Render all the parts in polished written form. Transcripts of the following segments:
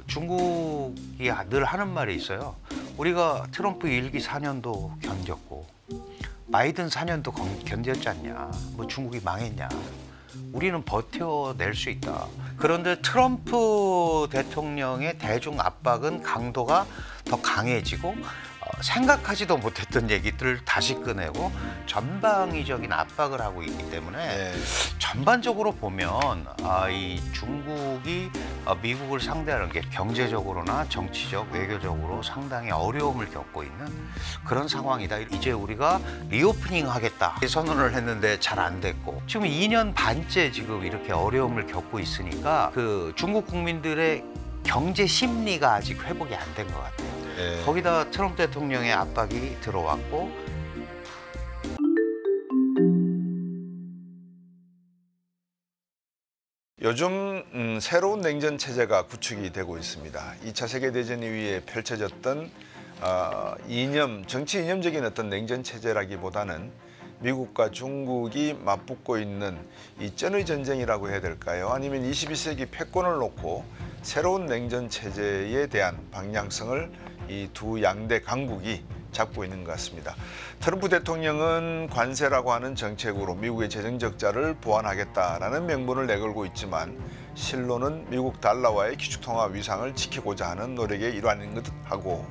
중국이 늘 하는 말이 있어요. 우리가 트럼프 1기 4년도 견뎠고 바이든 4년도 견뎠지 않냐. 뭐 중국이 망했냐. 우리는 버텨낼 수 있다. 그런데 트럼프 대통령의 대중 압박은 강도가 더 강해지고 생각하지도 못했던 얘기들을 다시 꺼내고 전방위적인 압박을 하고 있기 때문에 전반적으로 보면 이 중국이 미국을 상대하는 게 경제적으로나 정치적, 외교적으로 상당히 어려움을 겪고 있는 그런 상황이다. 이제 우리가 리오프닝 하겠다 선언을 했는데 잘 안 됐고 지금 2년 반째 지금 이렇게 어려움을 겪고 있으니까 그 중국 국민들의 경제 심리가 아직 회복이 안 된 것 같아요. 거기다 트럼프 대통령의 압박이 들어왔고 요즘 새로운 냉전 체제가 구축이 되고 있습니다. 2차 세계대전 이후에 펼쳐졌던 정치 이념적인 어떤 냉전 체제라기보다는 미국과 중국이 맞붙고 있는 이 쩐의 전쟁이라고 해야 될까요? 아니면 21세기 패권을 놓고 새로운 냉전 체제에 대한 방향성을 이 두 양대 강국이 잡고 있는 것 같습니다. 트럼프 대통령은 관세라고 하는 정책으로 미국의 재정 적자를 보완하겠다라는 명분을 내걸고 있지만 실로는 미국 달러와의 기축통화 위상을 지키고자 하는 노력의 일환인 것 하고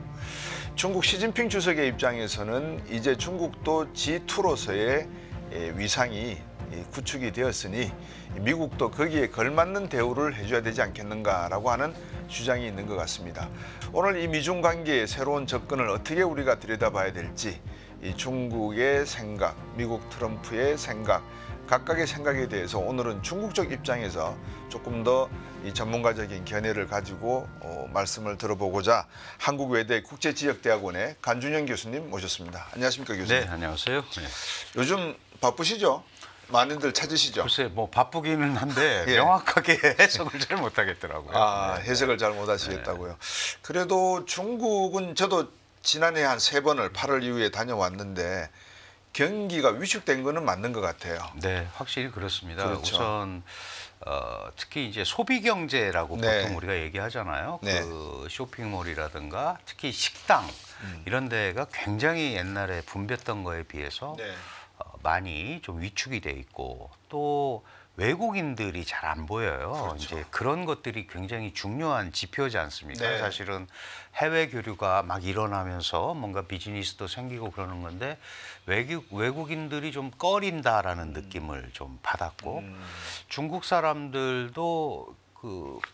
중국 시진핑 주석의 입장에서는 이제 중국도 G2로서의 위상이 구축이 되었으니 미국도 거기에 걸맞는 대우를 해줘야 되지 않겠는가라고 하는 주장이 있는 것 같습니다. 오늘 이 미중 관계의 새로운 접근을 어떻게 우리가 들여다봐야 될지 이 중국의 생각, 미국 트럼프의 생각, 각각의 생각에 대해서 오늘은 중국적 입장에서 조금 더 이 전문가적인 견해를 가지고 말씀을 들어보고자 한국외대 국제지역대학원의 간준영 교수님 모셨습니다. 안녕하십니까 교수님? 네, 안녕하세요. 네. 요즘 바쁘시죠? 많이들 찾으시죠? 글쎄 뭐 바쁘기는 한데 명확하게 해석을 잘 못하겠더라고요. 해석을 잘 못하시겠다고요. 그래도 중국은 저도 지난해 한 3번을 8월 이후에 다녀왔는데 경기가 위축된 거는 맞는 것 같아요. 네, 확실히 그렇습니다. 그렇죠. 우선 특히 이제 소비 경제라고 보통 우리가 얘기하잖아요. 그 쇼핑몰이라든가 특히 식당 이런 데가 굉장히 옛날에 붐볐던 거에 비해서 많이 좀 위축이 돼 있고 또 외국인들이 잘 안 보여요. 그렇죠. 이제 그런 것들이 굉장히 중요한 지표지 않습니까? 사실은 해외 교류가 막 일어나면서 뭔가 비즈니스도 생기고 그러는 건데 외국인들이 좀 꺼린다라는 느낌을 좀 받았고 중국 사람들도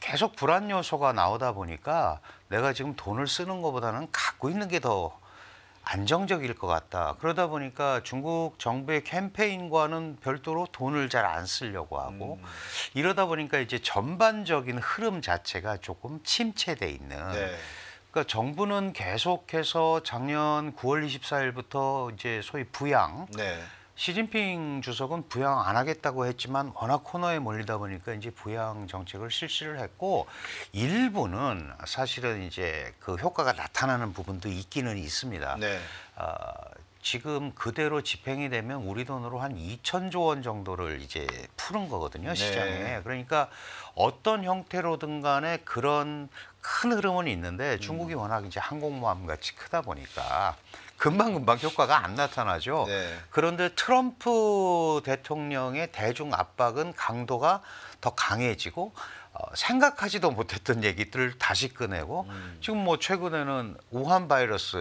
계속 불안 요소가 나오다 보니까 내가 지금 돈을 쓰는 것보다는 갖고 있는 게 더 안정적일 것 같다. 그러다 보니까 중국 정부의 캠페인과는 별도로 돈을 잘 안 쓰려고 하고 이러다 보니까 이제 전반적인 흐름 자체가 조금 침체돼 있는. 그러니까 정부는 계속해서 작년 9월 24일부터 이제 소위 부양. 시진핑 주석은 부양 안 하겠다고 했지만 워낙 코너에 몰리다 보니까 이제 부양 정책을 실시를 했고 일부는 사실은 이제 그 효과가 나타나는 부분도 있기는 있습니다. 지금 그대로 집행이 되면 우리 돈으로 한 2천조 원 정도를 이제 푸는 거거든요, 시장에. 그러니까 어떤 형태로든 간에 그런 큰 흐름은 있는데 중국이 워낙 이제 항공모함 같이 크다 보니까 금방금방 효과가 안 나타나죠. 그런데 트럼프 대통령의 대중 압박은 강도가 더 강해지고 생각하지도 못했던 얘기들을 다시 꺼내고 지금 뭐 최근에는 우한 바이러스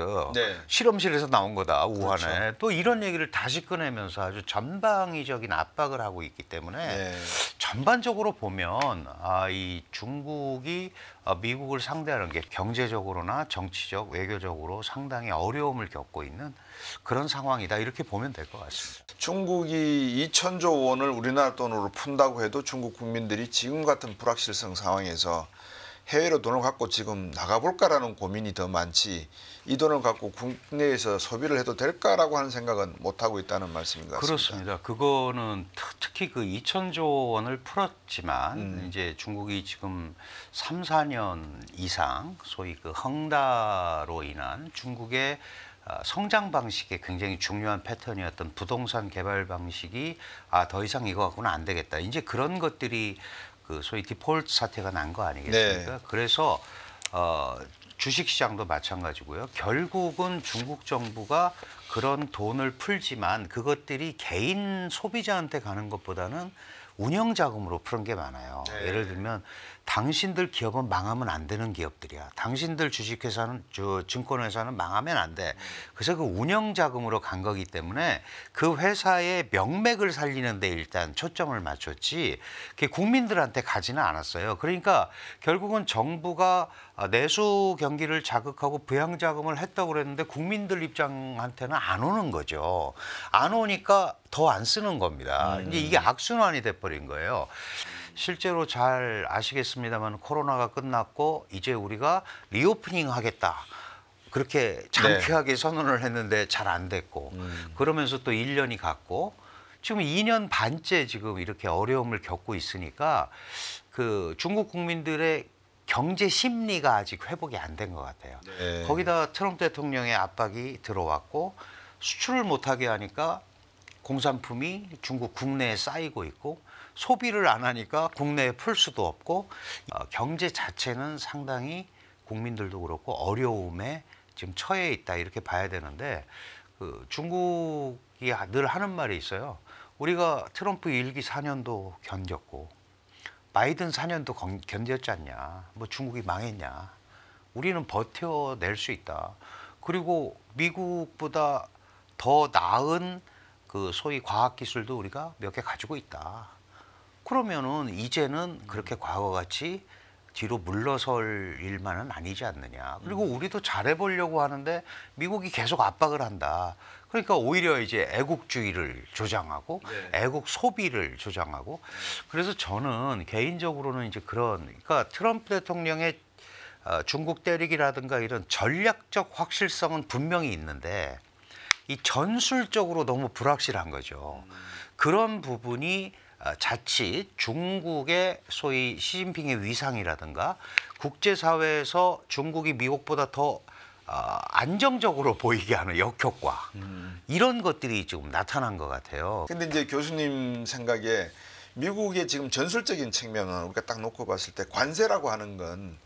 실험실에서 나온 거다 우한에 또 이런 얘기를 다시 꺼내면서 아주 전방위적인 압박을 하고 있기 때문에 전반적으로 보면 이 중국이 미국을 상대하는 게 경제적으로나 정치적, 외교적으로 상당히 어려움을 겪고 있는 그런 상황이다 이렇게 보면 될 것 같습니다. 중국이 2천조 원을 우리나라 돈으로 푼다고 해도 중국 국민들이 지금 같은 불확실성 상황에서 해외로 돈을 갖고 지금 나가볼까라는 고민이 더 많지 이 돈을 갖고 국내에서 소비를 해도 될까라고 하는 생각은 못하고 있다는 말씀인 것 같습니다. 그렇습니다. 그거는 특히 그 2천조 원을 풀었지만 이제 중국이 지금 3, 4년 이상 소위 그 헝다로 인한 중국의 성장 방식에 굉장히 중요한 패턴이었던 부동산 개발 방식이 더 이상 이거 갖고는 안 되겠다. 이제 그런 것들이 그 소위 디폴트 사태가 난 거 아니겠습니까? 네. 그래서 주식시장도 마찬가지고요. 결국은 중국 정부가 그런 돈을 풀지만 그것들이 개인 소비자한테 가는 것보다는 운영 자금으로 푸는 게 많아요. 네. 예를 들면 당신들 기업은 망하면 안 되는 기업들이야. 당신들 주식회사는 증권회사는 망하면 안 돼. 그래서 그 운영 자금으로 간 거기 때문에 그 회사의 명맥을 살리는 데 일단 초점을 맞췄지 그게 국민들한테 가지는 않았어요. 그러니까 결국은 정부가 내수 경기를 자극하고 부양 자금을 했다고 그랬는데 국민들 입장한테는 안 오는 거죠. 안 오니까 더 안 쓰는 겁니다. 이제 이게 악순환이 돼버린 거예요. 실제로 잘 아시겠습니다만 코로나가 끝났고 이제 우리가 리오프닝 하겠다. 그렇게 장쾌하게 선언을 했는데 잘 안 됐고 그러면서 또 1년이 갔고 지금 2년 반째 지금 이렇게 어려움을 겪고 있으니까 그 중국 국민들의 경제 심리가 아직 회복이 안 된 것 같아요. 네. 거기다 트럼프 대통령의 압박이 들어왔고 수출을 못하게 하니까 공산품이 중국 국내에 쌓이고 있고 소비를 안 하니까 국내에 풀 수도 없고 경제 자체는 상당히 국민들도 그렇고 어려움에 지금 처해 있다 이렇게 봐야 되는데 그 중국이 늘 하는 말이 있어요. 우리가 트럼프 1기 4년도 견뎠고 바이든 4년도 견뎠지 않냐. 뭐 중국이 망했냐. 우리는 버텨낼 수 있다. 그리고 미국보다 더 나은 그 소위 과학기술도 우리가 몇 개 가지고 있다. 그러면은 이제는 그렇게 과거같이 뒤로 물러설 일만은 아니지 않느냐. 그리고 우리도 잘해보려고 하는데 미국이 계속 압박을 한다. 그러니까 오히려 이제 애국주의를 조장하고 애국 소비를 조장하고 그래서 저는 개인적으로는 이제 그러니까 트럼프 대통령의 중국 때리기라든가 이런 전략적 확실성은 분명히 있는데 이 전술적으로 너무 불확실한 거죠. 그런 부분이 자칫 중국의 소위 시진핑의 위상이라든가 국제사회에서 중국이 미국보다 더 안정적으로 보이게 하는 역효과 이런 것들이 지금 나타난 것 같아요. 근데 이제 교수님 생각에 미국의 지금 전술적인 측면은 우리가 딱 놓고 봤을 때 관세라고 하는 건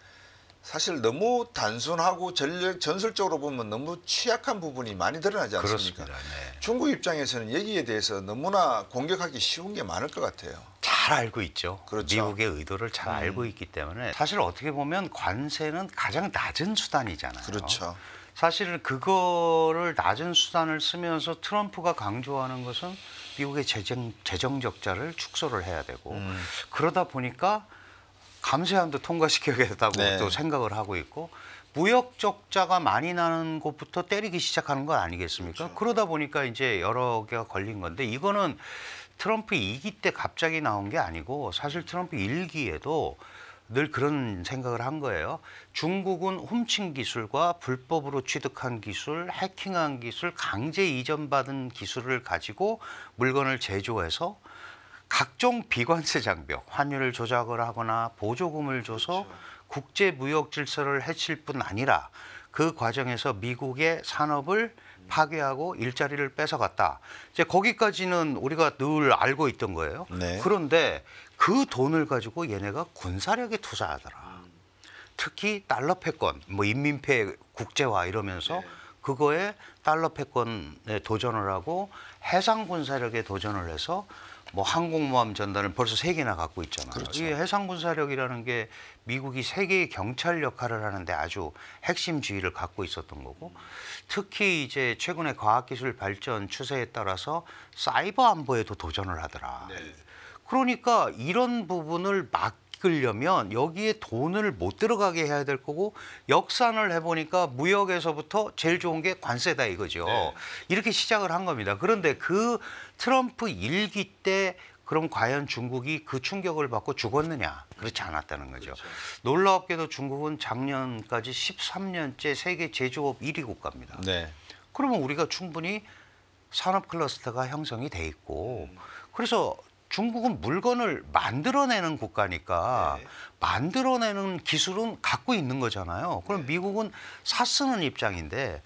사실 너무 단순하고 전술적으로 보면 너무 취약한 부분이 많이 드러나지 않습니까? 그렇습니다. 네. 중국 입장에서는 여기에 대해서 너무나 공격하기 쉬운 게 많을 것 같아요. 잘 알고 있죠. 그렇죠. 미국의 의도를 잘 알고 있기 때문에 사실 어떻게 보면 관세는 가장 낮은 수단이잖아요. 그렇죠. 사실은 그거를 낮은 수단을 쓰면서 트럼프가 강조하는 것은 미국의 재정 적자를 축소를 해야 되고 그러다 보니까 감세안도 통과시켜야겠다고 네. 또 생각을 하고 있고 무역 적자가 많이 나는 곳부터 때리기 시작하는 거 아니겠습니까? 그렇죠. 그러다 보니까 이제 여러 개가 걸린 건데 이거는 트럼프 2기 때 갑자기 나온 게 아니고 사실 트럼프 1기에도 늘 그런 생각을 한 거예요. 중국은 훔친 기술과 불법으로 취득한 기술, 해킹한 기술, 강제 이전받은 기술을 가지고 물건을 제조해서 각종 비관세 장벽, 환율을 조작을 하거나 보조금을 줘서 그렇죠. 국제 무역 질서를 해칠 뿐 아니라 그 과정에서 미국의 산업을 파괴하고 일자리를 뺏어갔다. 이제 거기까지는 우리가 늘 알고 있던 거예요. 네. 그런데 그 돈을 가지고 얘네가 군사력에 투자하더라. 특히 달러 패권, 뭐 인민폐 국제화 이러면서 그거에 달러 패권에 도전을 하고 해상 군사력에 도전을 해서 뭐 항공모함 전단을 벌써 3개나 갖고 있잖아요. 그렇죠. 이 해상 군사력이라는 게 미국이 세계의 경찰 역할을 하는데 아주 핵심 지위를 갖고 있었던 거고 특히 이제 최근에 과학기술 발전 추세에 따라서 사이버 안보에도 도전을 하더라. 네. 그러니까 이런 부분을 막으려면 여기에 돈을 못 들어가게 해야 될 거고 역산을 해보니까 무역에서부터 제일 좋은 게 관세다 이거죠. 네. 이렇게 시작을 한 겁니다. 그런데 그 트럼프 1기 때 그럼 과연 중국이 그 충격을 받고 죽었느냐? 그렇지 않았다는 거죠. 그렇죠. 놀랍게도 중국은 작년까지 13년째 세계 제조업 1위 국가입니다. 네. 그러면 우리가 충분히 산업 클러스터가 형성이 돼 있고 그래서 중국은 물건을 만들어내는 국가니까 네. 만들어내는 기술은 갖고 있는 거잖아요. 그럼 미국은 사쓰는 입장인데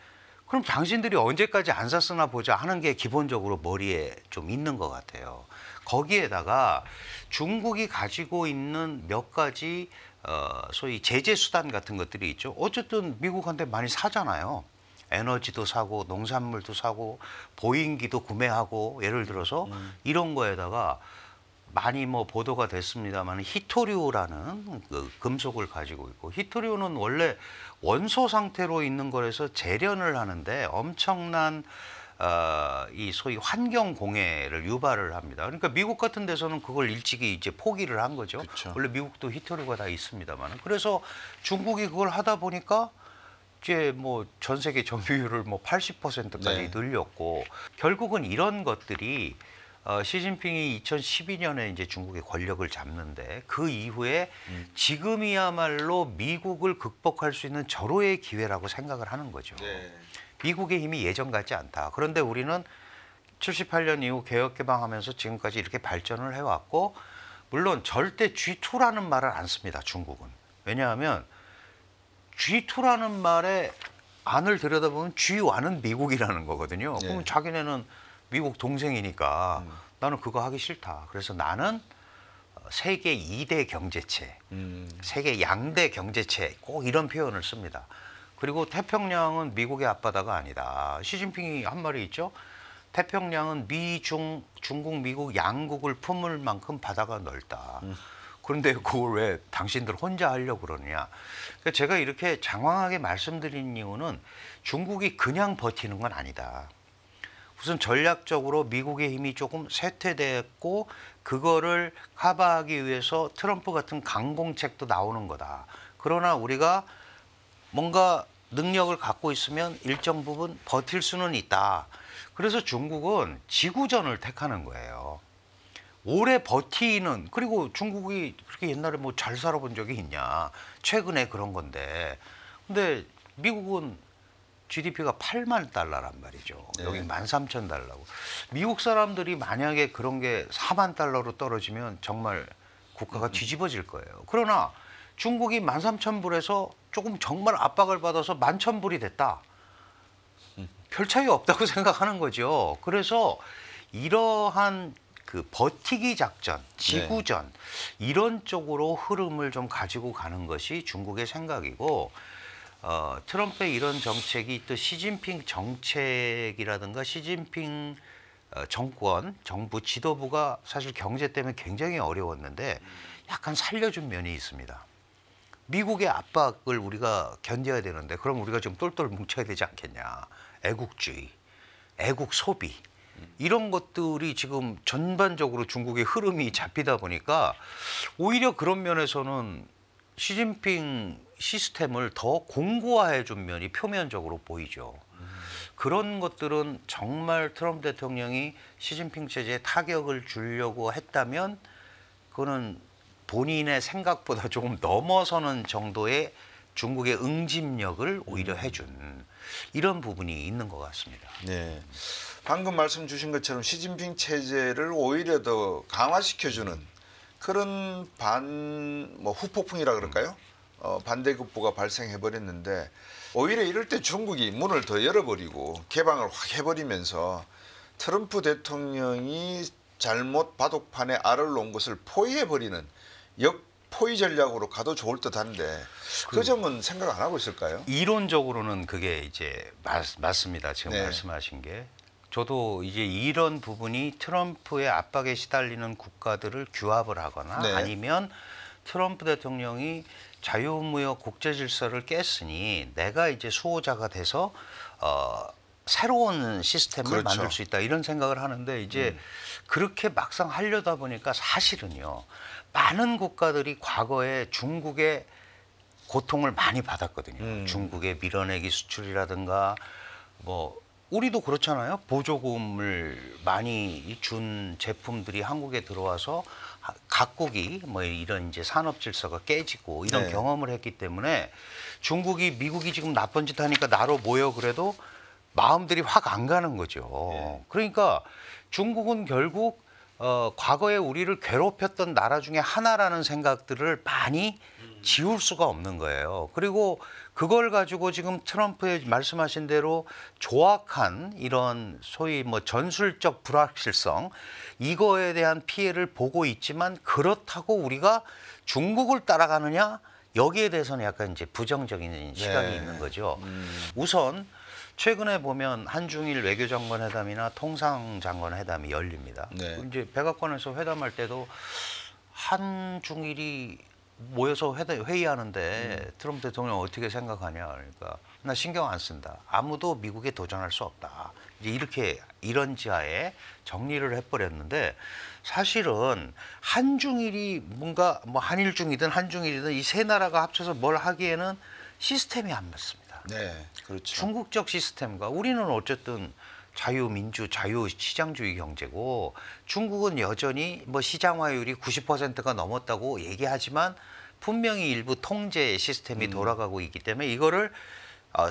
그럼 당신들이 언제까지 안 사쓰나 보자 하는 게 기본적으로 머리에 좀 있는 것 같아요. 거기에다가 중국이 가지고 있는 몇 가지 소위 제재 수단 같은 것들이 있죠. 어쨌든 미국한테 많이 사잖아요. 에너지도 사고 농산물도 사고 보인기도 구매하고 예를 들어서 이런 거에다가 많이 뭐 보도가 됐습니다만 히토류라는 그 금속을 가지고 있고 히토류는 원래 원소 상태로 있는 거라서 재련을 하는데 엄청난 이 소위 환경 공해를 유발을 합니다. 그러니까 미국 같은 데서는 그걸 일찍이 이제 포기를 한 거죠. 그쵸. 원래 미국도 히토류가 다 있습니다만 그래서 중국이 그걸 하다 보니까 이제 뭐 전 세계 점유율을 뭐 80%까지 네. 늘렸고 결국은 이런 것들이 시진핑이 2012년에 이제 중국의 권력을 잡는데 그 이후에 지금이야말로 미국을 극복할 수 있는 절호의 기회라고 생각을 하는 거죠. 네. 미국의 힘이 예전 같지 않다. 그런데 우리는 78년 이후 개혁 개방하면서 지금까지 이렇게 발전을 해왔고 물론 절대 G2라는 말을 안 씁니다. 중국은. 왜냐하면 G2라는 말에 안을 들여다보면 G1은 미국이라는 거거든요. 네. 그럼 자기네는 미국 동생이니까 나는 그거 하기 싫다. 그래서 나는 세계 2대 경제체, 세계 양대 경제체 꼭 이런 표현을 씁니다. 그리고 태평양은 미국의 앞바다가 아니다. 시진핑이 한 말이 있죠. 태평양은 중국, 미국 양국을 품을 만큼 바다가 넓다. 그런데 그걸 왜 당신들 혼자 하려고 그러느냐. 그러니까 제가 이렇게 장황하게 말씀드린 이유는 중국이 그냥 버티는 건 아니다. 우선 전략적으로 미국의 힘이 조금 쇠퇴됐고 그거를 커버하기 위해서 트럼프 같은 강공책도 나오는 거다. 그러나 우리가 뭔가 능력을 갖고 있으면 일정 부분 버틸 수는 있다. 그래서 중국은 지구전을 택하는 거예요. 오래 버티는 그리고 중국이 그렇게 옛날에 뭐 잘 살아본 적이 있냐. 최근에 그런 건데. 근데 미국은 GDP가 8만 달러란 말이죠. 네. 여기 13,000달러고. 미국 사람들이 만약에 그런 게 4만 달러로 떨어지면 정말 국가가 뒤집어질 거예요. 그러나 중국이 13,000불에서 조금 정말 압박을 받아서 11,000불이 됐다. 별 차이 없다고 생각하는 거죠. 그래서 이러한 그 버티기 작전, 지구전 이런 쪽으로 흐름을 좀 가지고 가는 것이 중국의 생각이고 트럼프의 이런 정책이 또 시진핑 정책이라든가 시진핑 정권, 정부 지도부가 사실 경제 때문에 굉장히 어려웠는데 약간 살려준 면이 있습니다. 미국의 압박을 우리가 견뎌야 되는데 그럼 우리가 좀 똘똘 뭉쳐야 되지 않겠냐. 애국주의, 애국 소비 이런 것들이 지금 전반적으로 중국의 흐름이 잡히다 보니까 오히려 그런 면에서는 시진핑 시스템을 더 공고화해 준 면이 표면적으로 보이죠. 그런 것들은 정말 트럼프 대통령이 시진핑 체제에 타격을 주려고 했다면 그거는 본인의 생각보다 조금 넘어서는 정도의 중국의 응집력을 오히려 해준 이런 부분이 있는 것 같습니다. 네. 방금 말씀 주신 것처럼 시진핑 체제를 오히려 더 강화시켜주는 그런 후폭풍이라 그럴까요? 반대급부가 발생해버렸는데 오히려 이럴 때 중국이 문을 더 열어버리고 개방을 확 해버리면서 트럼프 대통령이 잘못 바둑판에 알을 놓은 것을 포위해버리는 역포위 전략으로 가도 좋을 듯한데 그 점은 생각 안 하고 있을까요? 이론적으로는 그게 이제 맞습니다. 지금 네. 말씀하신 게. 저도 이제 이런 부분이 트럼프의 압박에 시달리는 국가들을 규합을 하거나 네. 아니면 트럼프 대통령이 자유무역 국제 질서를 깼으니 내가 이제 수호자가 돼서 새로운 시스템을 그렇죠. 만들 수 있다 이런 생각을 하는데 이제 그렇게 막상 하려다 보니까 사실은요 많은 국가들이 과거에 중국의 고통을 많이 받았거든요. 중국의 밀어내기 수출이라든가 뭐 우리도 그렇잖아요. 보조금을 많이 준 제품들이 한국에 들어와서 각국이 뭐 이런 이제 산업 질서가 깨지고 이런 네. 경험을 했기 때문에 중국이 미국이 지금 나쁜 짓 하니까 나로 모여 그래도 마음들이 확 안 가는 거죠. 네. 그러니까 중국은 결국 과거에 우리를 괴롭혔던 나라 중에 하나라는 생각들을 많이 지울 수가 없는 거예요. 그리고 그걸 가지고 지금 트럼프의 말씀하신 대로 조악한 이런 소위 뭐 전술적 불확실성 이거에 대한 피해를 보고 있지만 그렇다고 우리가 중국을 따라가느냐 여기에 대해서는 약간 이제 부정적인 시각이 있는 거죠. 우선 최근에 보면 한중일 외교장관 회담이나 통상장관 회담이 열립니다. 네. 이제 백악관에서 회담할 때도 한중일이 모여서 회의하는데 트럼프 대통령 어떻게 생각하냐 그러니까 나 신경 안 쓴다. 아무도 미국에 도전할 수 없다. 이제 이렇게 이런 지하에 정리를 해버렸는데 사실은 한중일이 뭔가 뭐 한일중이든 한중일이든 이 세 나라가 합쳐서 뭘 하기에는 시스템이 안 맞습니다. 네, 그렇죠. 중국적 시스템과 우리는 어쨌든 자유민주, 자유시장주의 경제고 중국은 여전히 뭐 시장화율이 90%가 넘었다고 얘기하지만 분명히 일부 통제 시스템이 돌아가고 있기 때문에 이거를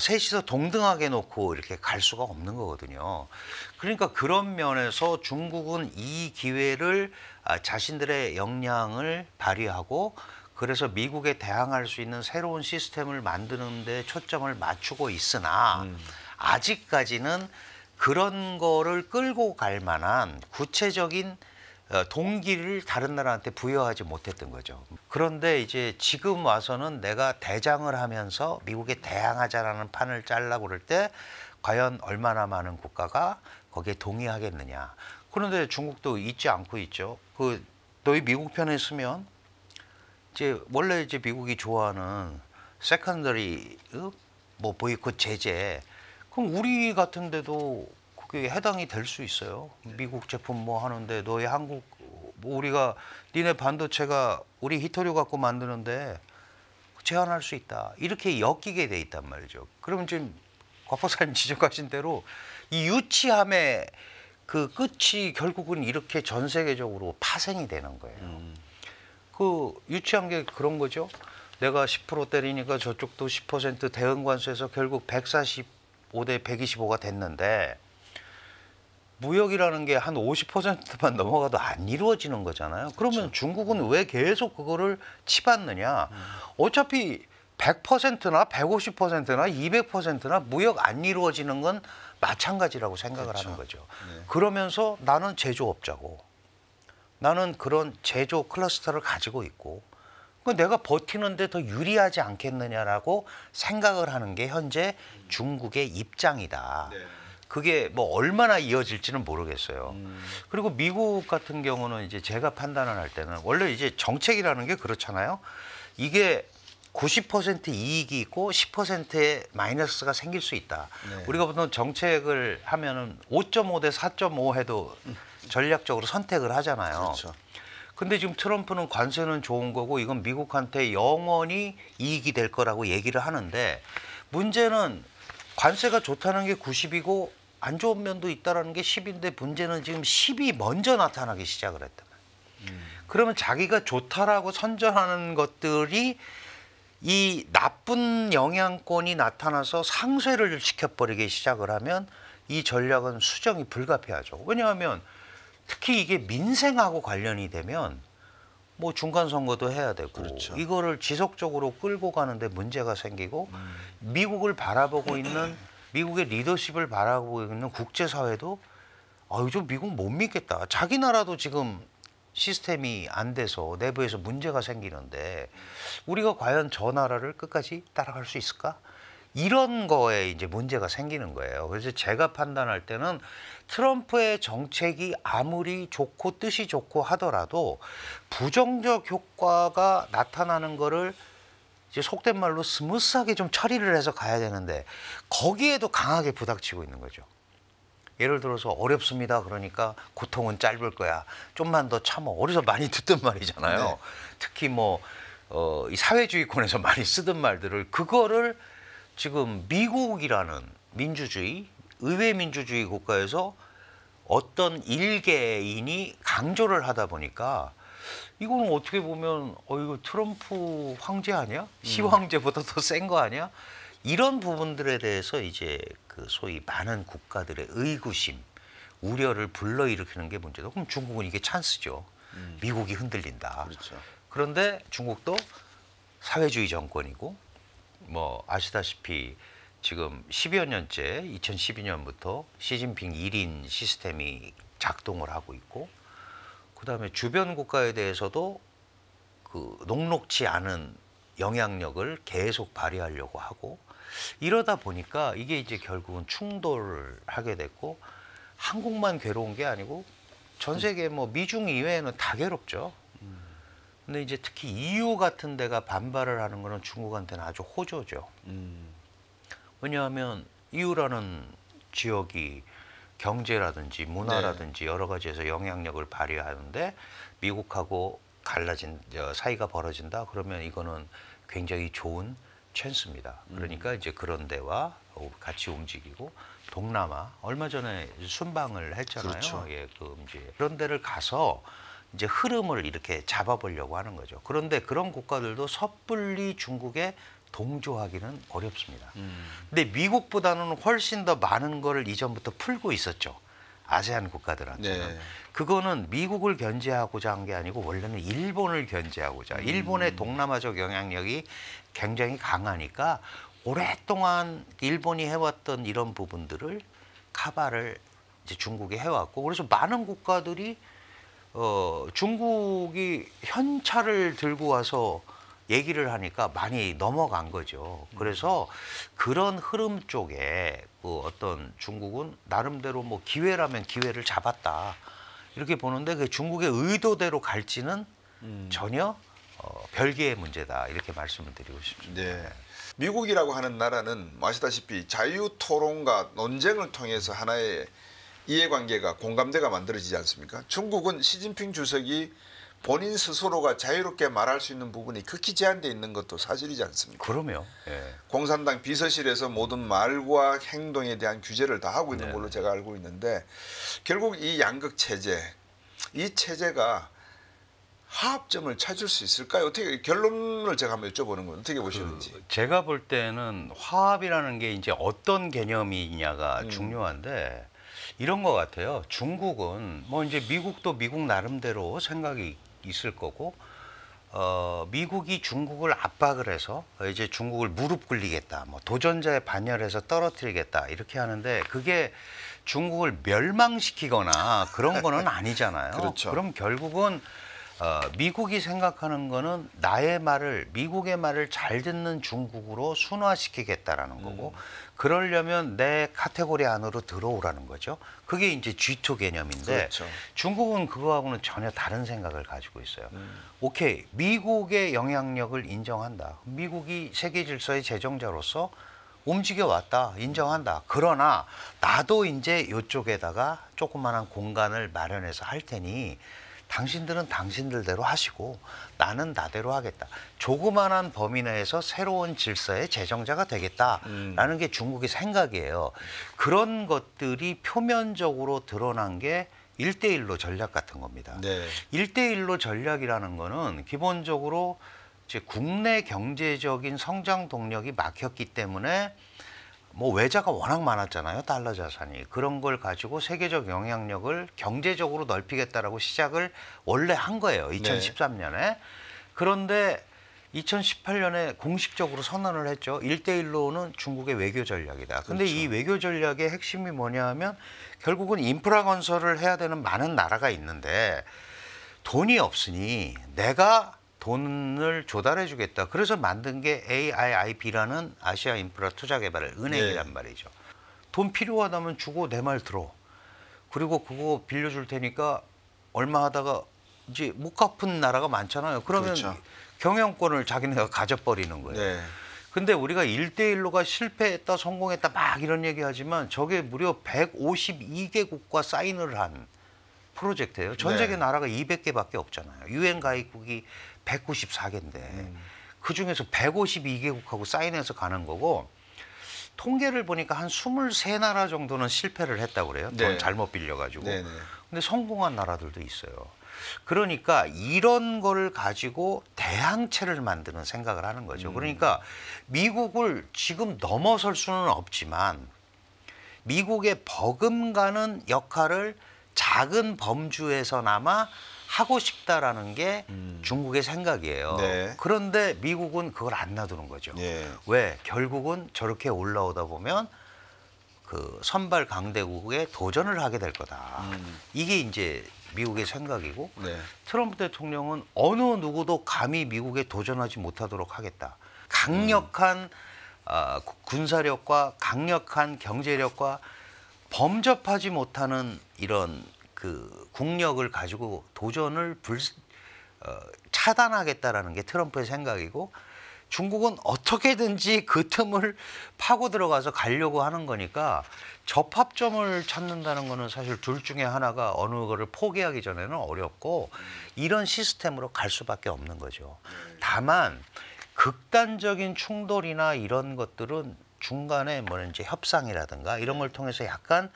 셋이서 동등하게 놓고 이렇게 갈 수가 없는 거거든요. 그러니까 그런 면에서 중국은 이 기회를 자신들의 역량을 발휘하고 그래서 미국에 대항할 수 있는 새로운 시스템을 만드는 데 초점을 맞추고 있으나 아직까지는 그런 거를 끌고 갈 만한 구체적인 동기를 다른 나라한테 부여하지 못했던 거죠. 그런데 이제 지금 와서는 내가 대장을 하면서 미국에 대항하자라는 판을 짜려고 그럴 때 과연 얼마나 많은 국가가 거기에 동의하겠느냐. 그런데 중국도 잊지 않고 있죠. 너희 미국 편에 있으면 이제 원래 이제 미국이 좋아하는 세컨더리 뭐 보이콧 제재 그럼 우리 같은 데도 그게 해당이 될 수 있어요. 미국 제품 뭐 하는데 너희 한국 뭐 우리가 니네 반도체가 우리 히토류 갖고 만드는데 제한할 수 있다. 이렇게 엮이게 돼 있단 말이죠. 그러면 지금 곽 박사님 지적하신 대로 이 유치함의 그 끝이 결국은 이렇게 전 세계적으로 파생이 되는 거예요. 그 유치한 게 그런 거죠. 내가 10% 때리니까 저쪽도 10% 대응 관세에서 결국 145대 125가 됐는데 무역이라는 게 한 50%만 넘어가도 안 이루어지는 거잖아요. 그러면 그렇죠. 중국은 왜 계속 그거를 치받느냐. 어차피 100%나 150%나 200%나 무역 안 이루어지는 건 마찬가지라고 생각을 그렇죠. 하는 거죠. 네. 그러면서 나는 제조업자고 나는 그런 제조 클러스터를 가지고 있고 내가 버티는데 더 유리하지 않겠느냐라고 생각을 하는 게 현재 중국의 입장이다. 네. 그게 뭐 얼마나 이어질지는 모르겠어요. 그리고 미국 같은 경우는 이제 제가 판단을 할 때는 원래 이제 정책이라는 게 그렇잖아요. 이게 90% 이익이 있고 10%의 마이너스가 생길 수 있다. 네. 우리가 보통 정책을 하면은 5.5 대 4.5 해도 전략적으로 선택을 하잖아요. 그렇죠. 근데 지금 트럼프는 관세는 좋은 거고 이건 미국한테 영원히 이익이 될 거라고 얘기를 하는데 문제는 관세가 좋다는 게 90이고 안 좋은 면도 있다는 게 10인데 문제는 지금 10이 먼저 나타나기 시작을 했다. 그러면 자기가 좋다라고 선전하는 것들이 이 나쁜 영향권이 나타나서 상쇄를 시켜버리기 시작을 하면 이 전략은 수정이 불가피하죠. 왜냐하면 특히 이게 민생하고 관련이 되면 뭐 중간 선거도 해야 되고 그렇죠. 이거를 지속적으로 끌고 가는데 문제가 생기고 미국을 바라보고 있는 미국의 리더십을 바라보고 있는 국제사회도 요즘 미국 못 믿겠다. 자기 나라도 지금 시스템이 안 돼서 내부에서 문제가 생기는데 우리가 과연 저 나라를 끝까지 따라갈 수 있을까? 이런 거에 이제 문제가 생기는 거예요. 그래서 제가 판단할 때는 트럼프의 정책이 아무리 좋고 뜻이 좋고 하더라도 부정적 효과가 나타나는 거를 이제 속된 말로 스무스하게 좀 처리를 해서 가야 되는데 거기에도 강하게 부닥치고 있는 거죠. 예를 들어서 어렵습니다. 그러니까 고통은 짧을 거야. 좀만 더 참어. 어디서 많이 듣던 말이잖아요. 네. 특히 뭐 이 사회주의권에서 많이 쓰던 말들을 그거를 지금 미국이라는 민주주의, 의회 민주주의 국가에서 어떤 일개인이 강조를 하다 보니까 이거는 어떻게 보면 이거 트럼프 황제 아니야? 시황제보다 더 센 거 아니야? 이런 부분들에 대해서 이제 그 소위 많은 국가들의 의구심, 우려를 불러일으키는 게 문제다. 그럼 중국은 이게 찬스죠. 미국이 흔들린다. 그렇죠. 그런데 중국도 사회주의 정권이고 뭐 아시다시피 지금 10여 년째 2012년부터 시진핑 1인 시스템이 작동을 하고 있고 그다음에 주변 국가에 대해서도 그 녹록지 않은 영향력을 계속 발휘하려고 하고 이러다 보니까 이게 이제 결국은 충돌을 하게 됐고 한국만 괴로운 게 아니고 전 세계 뭐 미중 이외에는 다 괴롭죠. 근데 이제 특히 EU 같은 데가 반발을 하는 거는 중국한테는 아주 호조죠. 왜냐하면 EU라는 지역이 경제라든지 문화라든지 여러 가지에서 영향력을 발휘하는데 미국하고 갈라진 사이가 벌어진다 그러면 이거는 굉장히 좋은 찬스입니다. 그러니까 이제 그런 데와 같이 움직이고 동남아 얼마 전에 순방을 했잖아요. 그렇죠. 예, 이제 그런 데를 가서 이제 흐름을 이렇게 잡아보려고 하는 거죠. 그런데 그런 국가들도 섣불리 중국에 동조하기는 어렵습니다. 근데 미국보다는 훨씬 더 많은 거를 이전부터 풀고 있었죠. 아세안 국가들한테는. 네. 그거는 미국을 견제하고자 한 게 아니고 원래는 일본을 견제하고자. 일본의 동남아적 영향력이 굉장히 강하니까 오랫동안 일본이 해왔던 이런 부분들을 카바를 이제 중국이 해왔고 그래서 많은 국가들이 중국이 현찰을 들고 와서 얘기를 하니까 많이 넘어간 거죠. 그래서 그런 흐름 쪽에 그 어떤 중국은 나름대로 뭐 기회라면 기회를 잡았다. 이렇게 보는데 그 중국의 의도대로 갈지는 전혀 별개의 문제다. 이렇게 말씀을 드리고 싶습니다. 네. 미국이라고 하는 나라는 아시다시피 자유 토론과 논쟁을 통해서 하나의 이해관계가 공감대가 만들어지지 않습니까? 중국은 시진핑 주석이 본인 스스로가 자유롭게 말할 수 있는 부분이 극히 제한되어 있는 것도 사실이지 않습니까? 그럼요. 예. 공산당 비서실에서 모든 말과 행동에 대한 규제를 다 하고 있는 걸로 제가 알고 있는데 결국 이 양극 체제, 이 체제가 화합점을 찾을 수 있을까요? 어떻게 결론을 제가 한번 여쭤보는 건 어떻게 보시는지. 제가 볼 때는 화합이라는 게 이제 어떤 개념이냐가 중요한데 이런 것 같아요. 중국은 뭐 이제 미국도 미국 나름대로 생각이 있을 거고 미국이 중국을 압박을 해서 이제 중국을 무릎 꿇리겠다, 뭐 도전자에 반열해서 떨어뜨리겠다 이렇게 하는데 그게 중국을 멸망시키거나 그런 거는 아니잖아요. 그렇죠. 그럼 결국은 미국이 생각하는 거는 나의 말을 미국의 말을 잘 듣는 중국으로 순화시키겠다라는 거고 그러려면 내 카테고리 안으로 들어오라는 거죠. 그게 이제 G2 개념인데 그렇죠. 중국은 그거하고는 전혀 다른 생각을 가지고 있어요. 오케이, 미국의 영향력을 인정한다. 미국이 세계 질서의 제정자로서 움직여 왔다. 인정한다. 그러나 나도 이제 이쪽에다가 조그마한 공간을 마련해서 할 테니 당신들은 당신들대로 하시고 나는 나대로 하겠다. 조그만한 범위 내에서 새로운 질서의 제정자가 되겠다라는 게 중국의 생각이에요. 그런 것들이 표면적으로 드러난 게 1대1로 전략 같은 겁니다. 네. 1대1로 전략이라는 거는 기본적으로 이제 국내 경제적인 성장 동력이 막혔기 때문에 뭐 외자가 워낙 많았잖아요. 달러 자산이. 그런 걸 가지고 세계적 영향력을 경제적으로 넓히겠다라고 시작을 원래 한 거예요. 2013년에. 그런데 2018년에 공식적으로 선언을 했죠. 1대1로는 중국의 외교 전략이다. 근데 그렇죠. 이 외교 전략의 핵심이 뭐냐 하면 결국은 인프라 건설을 해야 되는 많은 나라가 있는데 돈이 없으니 내가 돈을 조달해 주겠다. 그래서 만든 게 AIIB라는 아시아 인프라 투자 개발 은행이란 말이죠. 돈 필요하다면 주고 내 말 들어. 그리고 그거 빌려줄 테니까 얼마 하다가 이제 못 갚은 나라가 많잖아요. 그러면 그렇죠. 경영권을 자기네가 가져버리는 거예요. 네. 근데 우리가 1대1로가 실패했다 성공했다 막 이런 얘기하지만 저게 무려 152개국과 사인을 한 프로젝트예요. 전 세계 나라가 200개밖에 없잖아요. 유엔 가입국이 194개인데 그중에서 152개국하고 사인해서 가는 거고 통계를 보니까 한 23나라 정도는 실패를 했다고 그래요. 돈 네. 잘못 빌려가지고. 네, 네. 근데 성공한 나라들도 있어요. 그러니까 이런 거를 가지고 대항체를 만드는 생각을 하는 거죠. 그러니까 미국을 지금 넘어설 수는 없지만 미국의 버금가는 역할을 작은 범주에서나마 하고 싶다라는 게 중국의 생각이에요. 네. 그런데 미국은 그걸 안 놔두는 거죠. 예. 왜? 결국은 저렇게 올라오다 보면 그 선발 강대국에 도전을 하게 될 거다. 이게 이제 미국의 생각이고 네. 트럼프 대통령은 어느 누구도 감히 미국에 도전하지 못하도록 하겠다. 강력한 군사력과 강력한 경제력과 범접하지 못하는 이런 그 국력을 가지고 도전을 차단하겠다라는 게 트럼프의 생각이고 중국은 어떻게든지 그 틈을 파고 들어가서 가려고 하는 거니까 접합점을 찾는다는 거는 사실 둘 중에 하나가 어느 거를 포기하기 전에는 어렵고 이런 시스템으로 갈 수밖에 없는 거죠. 다만 극단적인 충돌이나 이런 것들은 중간에 뭐 이제 협상이라든가 이런 걸 통해서 약간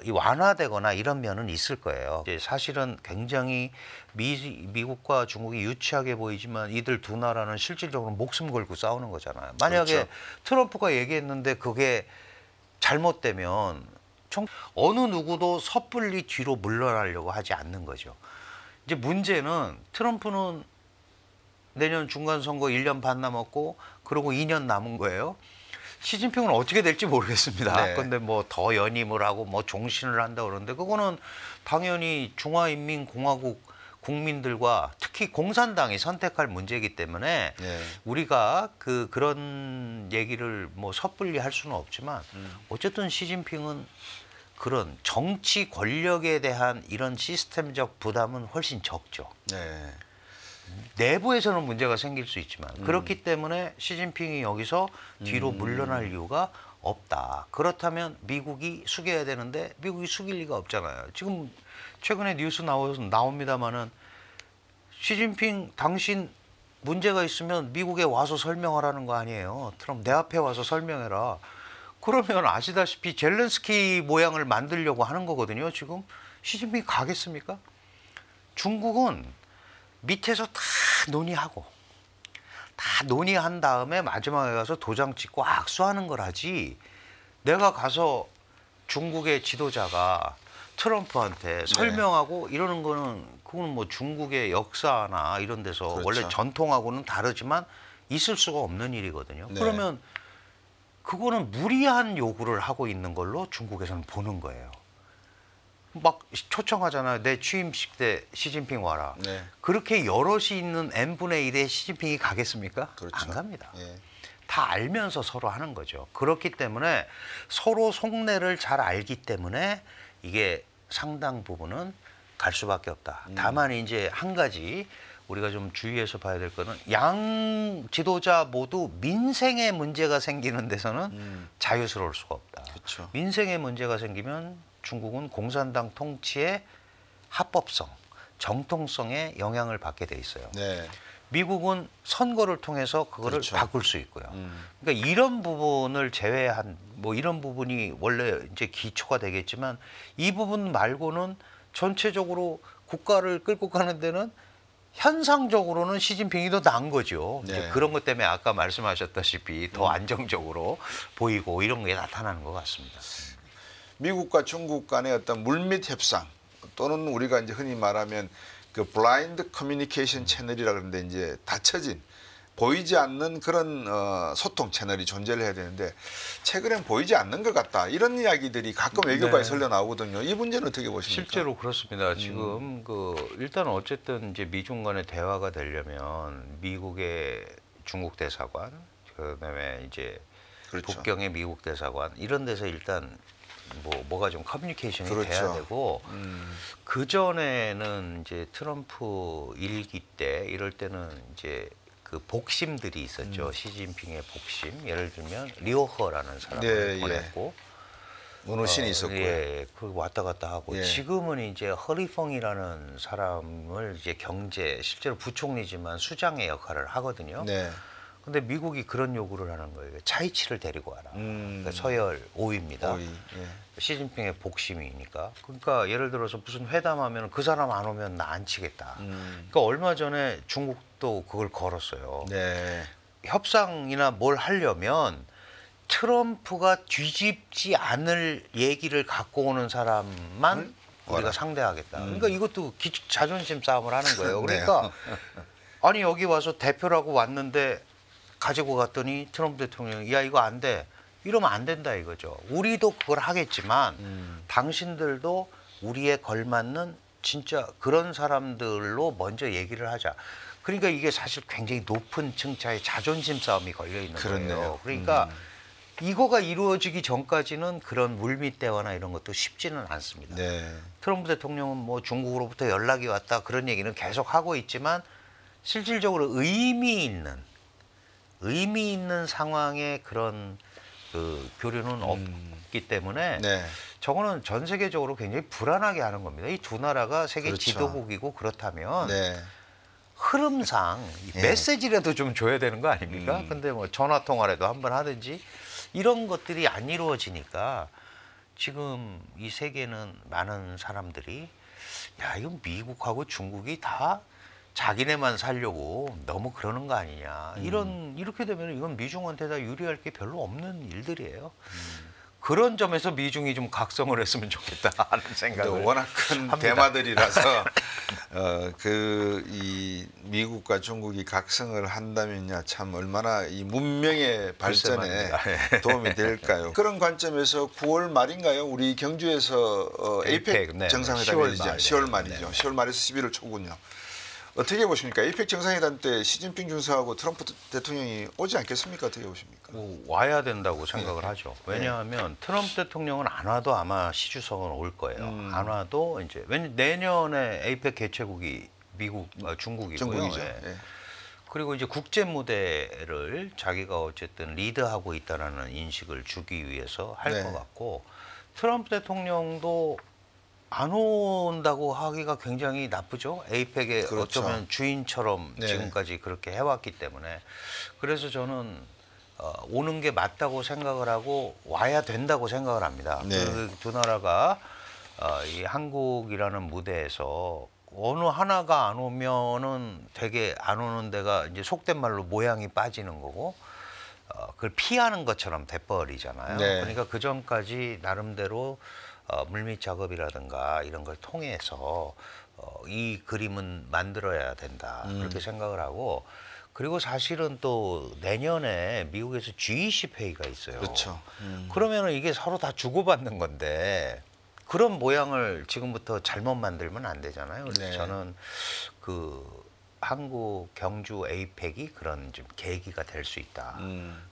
완화되거나 이런 면은 있을 거예요. 이제 사실은 굉장히 미국과 중국이 유치하게 보이지만 이들 두 나라는 실질적으로 목숨 걸고 싸우는 거잖아요. 만약에 그렇죠. 트럼프가 얘기했는데 그게 잘못되면 어느 누구도 섣불리 뒤로 물러나려고 하지 않는 거죠. 이제 문제는 트럼프는 내년 중간선거 1년 반 남았고 그러고 2년 남은 거예요. 시진핑은 어떻게 될지 모르겠습니다. 네. 그런데 뭐 더 연임을 하고 뭐 종신을 한다 그러는데 그거는 당연히 중화인민공화국 국민들과 특히 공산당이 선택할 문제이기 때문에 네. 우리가 그런 얘기를 뭐 섣불리 할 수는 없지만 어쨌든 시진핑은 그런 정치 권력에 대한 이런 시스템적 부담은 훨씬 적죠. 네. 내부에서는 문제가 생길 수 있지만 그렇기 때문에 시진핑이 여기서 뒤로 물러날 이유가 없다. 그렇다면 미국이 숙여야 되는데 미국이 숙일 리가 없잖아요. 지금 최근에 뉴스 나옵니다마는 시진핑 당신 문제가 있으면 미국에 와서 설명하라는 거 아니에요. 트럼프 내 앞에 와서 설명해라. 그러면 아시다시피 젤렌스키 모양을 만들려고 하는 거거든요. 지금 시진핑이 가겠습니까? 중국은 밑에서 다 논의한 다음에 마지막에 가서 도장 찍고 악수하는 걸 하지 내가 가서 중국의 지도자가 트럼프한테 설명하고 이러는 거는 그건 뭐 중국의 역사나 이런 데서 그렇죠. 원래 전통하고는 다르지만 있을 수가 없는 일이거든요. 네. 그러면 그거는 무리한 요구를 하고 있는 걸로 중국에서는 보는 거예요. 막 초청하잖아요. 내 취임식 때 시진핑 와라. 네. 그렇게 여럿이 있는 n분의 1의 시진핑이 가겠습니까? 그렇죠. 안 갑니다. 예. 다 알면서 서로 하는 거죠. 그렇기 때문에 서로 속내를 잘 알기 때문에 이게 상당 부분은 갈 수밖에 없다. 다만 이제 한 가지 우리가 좀 주의해서 봐야 될 거는 양 지도자 모두 민생에 문제가 생기는 데서는 자유스러울 수가 없다. 그렇죠. 민생에 문제가 생기면 중국은 공산당 통치의 합법성, 정통성에 영향을 받게 돼 있어요. 네. 미국은 선거를 통해서 그거를 그렇죠. 바꿀 수 있고요. 그러니까 이런 부분을 제외한 뭐 이런 부분이 원래 이제 기초가 되겠지만 이 부분 말고는 전체적으로 국가를 끌고 가는 데는 현상적으로는 시진핑이 더 나은 거죠. 네. 이제 그런 것 때문에 아까 말씀하셨다시피 더 안정적으로 보이고 이런 게 나타나는 것 같습니다. 미국과 중국 간의 어떤 물밑 협상 또는 우리가 이제 흔히 말하면 그 블라인드 커뮤니케이션 채널이라 그러는데 이제 닫혀진 보이지 않는 그런 소통 채널이 존재를 해야 되는데 최근엔 보이지 않는 것 같다 이런 이야기들이 가끔 외교가에서 흘러 나오거든요. 이 문제는 어떻게 보십니까? 실제로 그렇습니다. 지금 일단 어쨌든 이제 미중 간의 대화가 되려면 미국의 중국 대사관, 그다음에 이제 그렇죠. 북경의 미국 대사관 이런 데서 일단 뭐가 좀 커뮤니케이션이 그렇죠. 돼야 되고 그 전에는 이제 트럼프 일기 때 이럴 때는 이제 그 복심들이 있었죠. 시진핑의 복심. 예를 들면 리오허라는 사람을 네, 보냈고 문호신이 있었고요. 예, 그 왔다 갔다 하고 예. 지금은 이제 허리펑이라는 사람을 이제 실제로 부총리지만 수장의 역할을 하거든요. 네. 근데 미국이 그런 요구를 하는 거예요. 차이치를 데리고 와라. 그러니까 서열 5위입니다. 거의, 예. 시진핑의 복심이니까. 그러니까 예를 들어서 무슨 회담하면 그 사람 안 오면 나 안 치겠다. 그러니까 얼마 전에 중국도 그걸 걸었어요. 네. 협상이나 뭘 하려면 트럼프가 뒤집지 않을 얘기를 갖고 오는 사람만 우리가 상대하겠다. 그러니까 이것도 자존심 싸움을 하는 거예요. 네. 그러니까 아니 여기 와서 대표라고 왔는데 가지고 갔더니 트럼프 대통령이 야 이거 안 돼. 이러면 안 된다 이거죠. 우리도 그걸 하겠지만 당신들도 우리에 걸맞는 진짜 그런 사람들로 먼저 얘기를 하자. 그러니까 이게 사실 굉장히 높은 층차의 자존심 싸움이 걸려 있는 그렇네요. 거예요. 그러니까 이거가 이루어지기 전까지는 그런 물밑 대화나 이런 것도 쉽지는 않습니다. 네. 트럼프 대통령은 뭐 중국으로부터 연락이 왔다 그런 얘기는 계속 하고 있지만 실질적으로 의미 있는 상황의 그런 그 교류는 없기 때문에 네. 저거는 전 세계적으로 굉장히 불안하게 하는 겁니다. 이 두 나라가 세계 그렇죠. 지도국이고 그렇다면 네. 흐름상 이 메시지라도 좀 줘야 되는 거 아닙니까? 근데 뭐 전화 통화라도 한번 하든지 이런 것들이 안 이루어지니까 지금 이 세계는 많은 사람들이 야 이건 미국하고 중국이 다 자기네만 살려고 너무 그러는 거 아니냐. 이렇게 되면 이건 미중한테 다 유리할 게 별로 없는 일들이에요. 그런 점에서 미중이 좀 각성을 했으면 좋겠다 하는 생각을 워낙 큰 합니다. 대마들이라서 이 미국과 중국이 각성을 한다면야 참 얼마나 이 문명의 발전에 말입니다. 도움이 될까요? 그런 관점에서 9월 말인가요? 우리 경주에서 에이펙 네, 정상회담이 10월 열리죠. 말, 10월 말이죠. 네. 10월 말에서 11월 초군요. 어떻게 보십니까? 에이펙 정상회담 때 시진핑 중수하고 트럼프 대통령이 오지 않겠습니까? 어떻게 보십니까? 뭐 와야 된다고 생각을 하죠. 왜냐하면 트럼프 대통령은 안 와도 아마 시주석은 올 거예요. 안 와도 이제 내년에 에이펙 개최국이 미국, 중국이고요. 중국이죠. 예. 예. 그리고 이제 국제 무대를 자기가 어쨌든 리드하고 있다라는 인식을 주기 위해서 할 것 네. 같고 트럼프 대통령도 안 온다고 하기가 굉장히 나쁘죠. 에이펙의 그렇죠. 어쩌면 주인처럼 네. 지금까지 그렇게 해왔기 때문에 그래서 저는 오는 게 맞다고 생각을 하고 와야 된다고 생각을 합니다. 네. 그 두 나라가 이 한국이라는 무대에서 어느 하나가 안 오면은 되게 안 오는 데가 이제 속된 말로 모양이 빠지는 거고 그걸 피하는 것처럼 돼버리잖아요. 네. 그러니까 그 전까지 나름대로 물밑 작업이라든가 이런 걸 통해서 이 그림은 만들어야 된다 그렇게 생각을 하고 그리고 사실은 또 내년에 미국에서 G20 회의가 있어요. 그렇죠. 그러면은 이게 서로 다 주고받는 건데 그런 모양을 지금부터 잘못 만들면 안 되잖아요. 그래서 네. 저는 그 한국 경주 에이펙이 그런 좀 계기가 될 수 있다.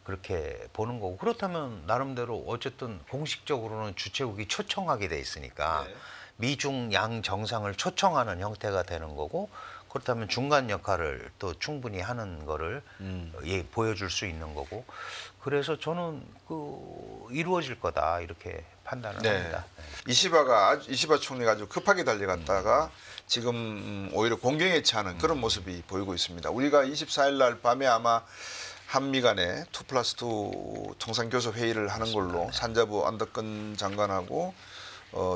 그렇게 보는 거고 그렇다면 나름대로 어쨌든 공식적으로는 주최국이 초청하게 돼 있으니까 네. 미중 양 정상을 초청하는 형태가 되는 거고 그렇다면 중간 역할을 또 충분히 하는 거를 보여줄 수 있는 거고 그래서 저는 그 이루어질 거다 이렇게 판단을 합니다. 이시바 총리가 아주 급하게 달려갔다가 지금 오히려 공경에 처하는 그런 모습이 보이고 있습니다. 우리가 24일 날 밤에 아마 한미 간에 2+2 통상교섭 회의를 하는 걸로 산자부 안덕근 장관하고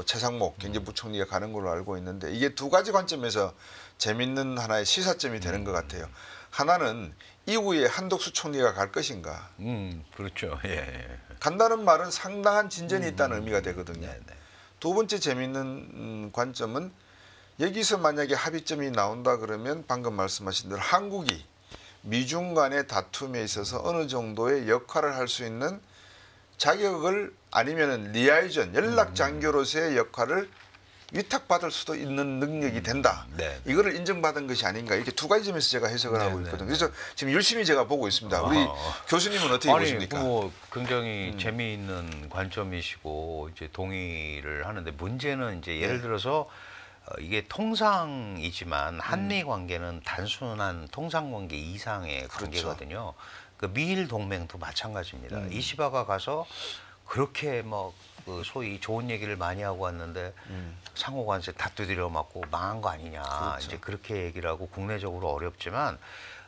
최상목 경제부총리가 가는 걸로 알고 있는데 이게 두 가지 관점에서 재밌는 하나의 시사점이 되는 것 같아요. 하나는 이후에 한덕수 총리가 갈 것인가. 그렇죠. 예. 간다는 말은 상당한 진전이 있다는 의미가 되거든요. 네. 두 번째 재미있는 관점은 여기서 만약에 합의점이 나온다 그러면 방금 말씀하신 대로 한국이 미중 간의 다툼에 있어서 어느 정도의 역할을 할 수 있는 자격을 아니면은 리아이전 연락 장교로서의 역할을 위탁받을 수도 있는 능력이 된다. 네. 이거를 인정받은 것이 아닌가 이렇게 두 가지 점에서 제가 해석을 하고 있거든요. 그래서 지금 열심히 제가 보고 있습니다. 우리 교수님은 어떻게 보십니까? 뭐 굉장히 재미있는 관점이시고 이제 동의를 하는데 문제는 이제 예를 들어서 이게 통상이지만 한미 관계는 단순한 통상 관계 이상의 관계거든요. 그 미일 동맹도 마찬가지입니다. 이시바가 가서 그렇게 그 소위 좋은 얘기를 많이 하고 왔는데 상호관세 다 두드려 맞고 망한 거 아니냐. 그렇죠. 이제 그렇게 얘기를 하고 국내적으로 어렵지만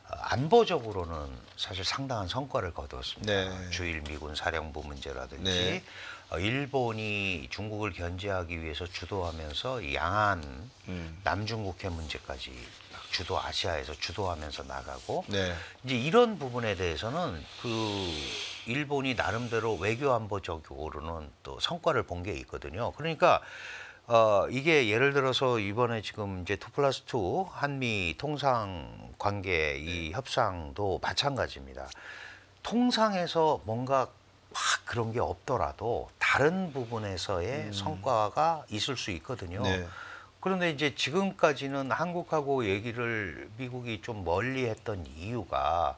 안보적으로는 사실 상당한 성과를 거두었습니다. 네. 주일 미군 사령부 문제라든지 네. 일본이 중국을 견제하기 위해서 주도하면서 이 양안 남중국해 문제까지 주도 아시아에서 주도하면서 나가고 네. 이제 이런 부분에 대해서는 그 일본이 나름대로 외교 안보적으로는 또 성과를 본 게 있거든요. 그러니까 이게 예를 들어서 이번에 지금 이제 2+2 한미 통상 관계 이 협상도 마찬가지입니다. 통상에서 뭔가 확 그런 게 없더라도 다른 부분에서의 성과가 있을 수 있거든요. 네. 그런데 이제 지금까지는 한국하고 얘기를 미국이 좀 멀리 했던 이유가